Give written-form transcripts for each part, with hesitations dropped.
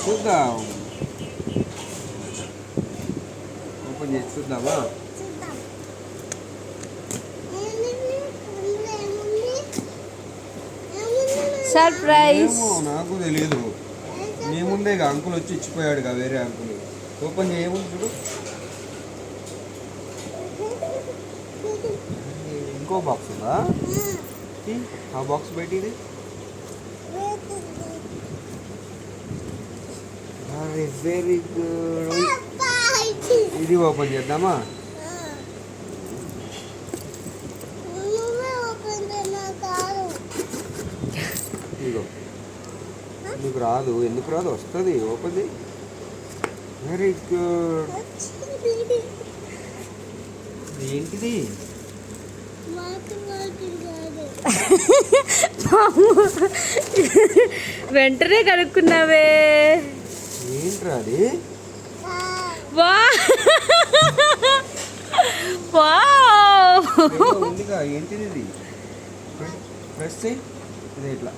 చూద్దాం. ఓపెన్ చేసి చూద్దామా? సర్ప్రైజ్. నాకు తెలియదు. నీ ముందే అంకుల్ వచ్చి ఇచ్చిపోయాడుగా, వేరే అంకుల్. ఓపెన్ చేయముందు చూడు. ఇంకో బాక్స్ ఉందా? ఆ బాక్స్ బయటిది. Very good. ఇది ఓపెన్ చేద్దామా? ఇదిగో. నీకు రాదు. ఎందుకు రాదు? వస్తుంది. ఓపెన్ చేయి. Very good. ఏంటిది? వెంటనే కనుక్కున్నావే. ఏంట్రా అది? ఉందిగా. ఏంటిది ఇది? ప్రెస్ చేయి. ఇదే ఇట్లా.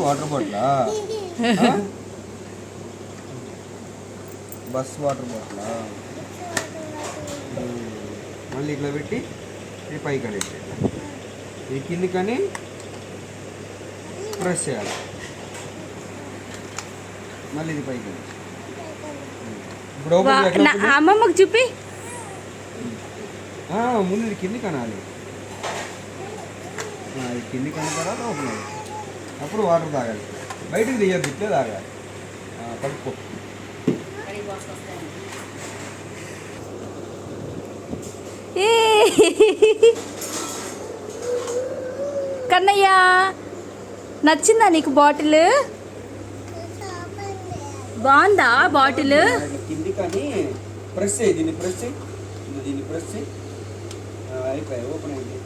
వాటర్ బాటిలా? బస్ వాటర్ బాటిలా? మళ్ళీ ఇట్లా పెట్టి ఇది పైకి అనేసి ఈ కింది కానీ ప్రెస్ చేయాలి. మళ్ళీ ఇది పైకి ఇప్పుడు అమ్మమ్మకు చూపి. ముందు ఇది కింది కనాలి. ఇది కింది కన్న తర్వాత ఓపెన్ అయ్యి అప్పుడు వాటర్ తాగాలి. బయటకు తీయద్దు, ఇట్లే తాగాలి. కలుపుకో. కన్నయ్య, నచ్చిందా నీకు బాటిల్? బాగుందా బాటిల్? కింది కానీ ప్రెస్ చేయి. దీన్ని ప్రెస్ చేయి. దీన్ని ప్రెస్ చేయి. అయిపోయాయి. ఓపెన్ అయింది.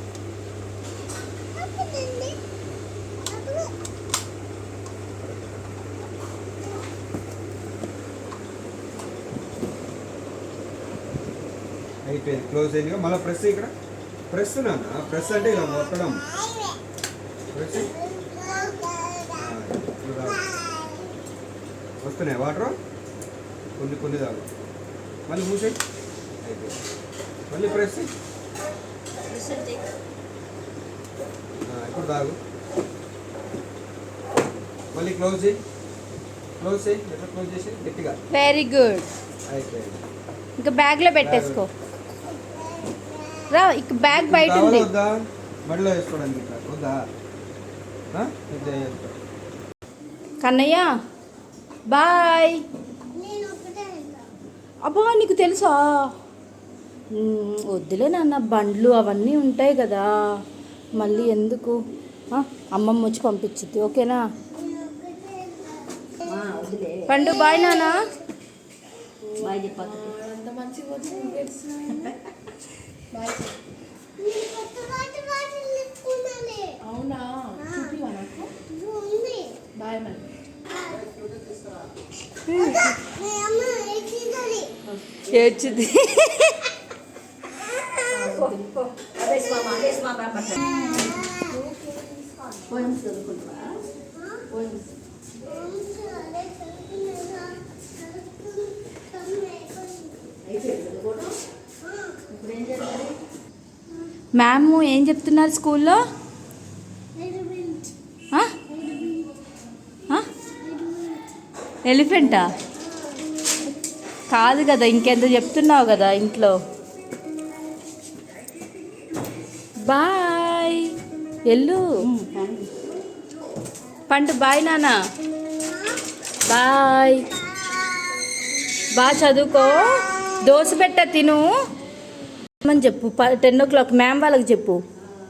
అయిపోయింది. క్లోజ్ అయిందిగా. మళ్ళీ ప్రెస్ ఇక్కడ. ప్రెస్ నాన్న. ప్రెస్ అంటే ఇలా మొట్టడం. ప్రెస్ వస్తున్నాయి వాటర్. కొన్ని కొన్ని తాగు. మళ్ళీ మూసేయి. అయిపోయింది. మళ్ళీ ప్రెస్. ఇప్పుడు తాగు. మళ్ళీ క్లోజ్ చేయి. క్లోజ్ చేయి. ఎట్లా క్లోజ్ చేసి గట్టిగా. Very good. అయిపోయింది. ఇంకా బ్యాగ్లో పెట్టేసుకో. రా, ఇక బ్యాగ్ బయట ఉంది. వద్దా? మడిలో వేసుకోవడానికి వద్దా? కన్నయ్య బాయ్. అబ్బా, నీకు తెలుసా? వద్దులే నాన్న, బండ్లు అవన్నీ ఉంటాయి కదా, మళ్ళీ ఎందుకు. అమ్మమ్మ వచ్చి పంపించింది. ఓకేనా? పండు బాయ్ నాన్న. బాయ్ చెప్పాలి. అవునా? చూపివా నాకు? బాయ్ మరి. ఏడ్చింది. మ్యామ్ ఏం చెప్తున్నారు స్కూల్లో? ఎలిఫెంటా? కాదు కదా, ఇంకెంత చెప్తున్నావు కదా ఇంట్లో. బాయ్. ఎల్లు పండు. బాయ్ నాన్న. బాయ్. బాగా చదువుకో. దోశ పెట్ట తిను అని చెప్పు. 10 o'clock మ్యామ్ వాళ్ళకి చెప్పు.